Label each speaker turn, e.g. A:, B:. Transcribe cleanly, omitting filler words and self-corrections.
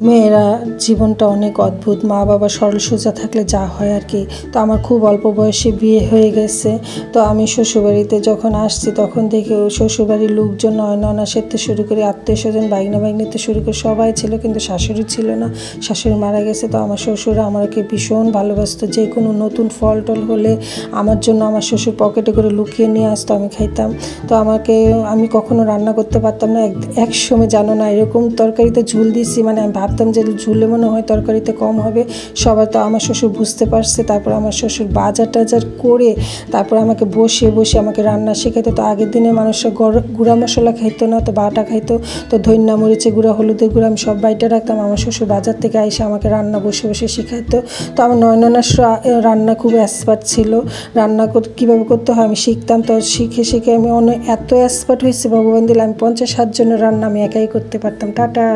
A: মেয়েরা জীবনটা অনেক অদ্ভুত। মা বাবা সরল সোজা থাকলে যা হয় আর কি। তো আমার খুব অল্প বয়সে বিয়ে হয়ে গেছে। তো আমি শ্বশুরবাড়িতে যখন আসছি তখন দেখি শ্বশুরবাড়ির লোকজন নয়না সেরতে শুরু করে আত্মীয় স্বজন বাইগনা বাইগনিতে শুরু করে সবাই ছিল, কিন্তু শাশুড়ি ছিল না, শাশুড়ি মারা গেছে। তো আমার শ্বশুর আমাকে ভীষণ ভালোবাসতো। যে কোনো নতুন ফল টল হলে আমার জন্য আমার শ্বশুর পকেটে করে লুকিয়ে নিয়ে আসতো, আমি খাইতাম। তো আমি কখনো রান্না করতে পারতাম না। এক সময় জানো না, এরকম তরকারিতে ঝুল দিয়েছি, মানে আমি ভাবতাম যে ঝুলে মনে হয় তরকারিতে কম হবে। সবাই তো আমার শ্বশুর বুঝতে পারছে। তারপর আমার শ্বশুর বাজার টাজার করে তারপর আমাকে বসিয়ে আমাকে রান্না শেখাতো। তো আগের দিনে মানুষরা গুঁড়া মশলা খাইতো না, তো বাটা খাইতো। তো ধনিয়া মরিচের গুঁড়া, হলুদের গুঁড়া আমি সব বাইটা রাখতাম। আমার শ্বশুর বাজার থেকে এসে আমাকে রান্না বসে শেখাতো। তো আমার নয়নার রান্না খুব এক্সপার্ট ছিল। রান্না কীভাবে করতে হয় আমি শিখতাম। তো শিখে আমি এত এক্সপার্ট হয়েছে ভগবান দিলে, আমি 50-60 জনের রান্না আমি একাই করতে পারতাম। টাটা।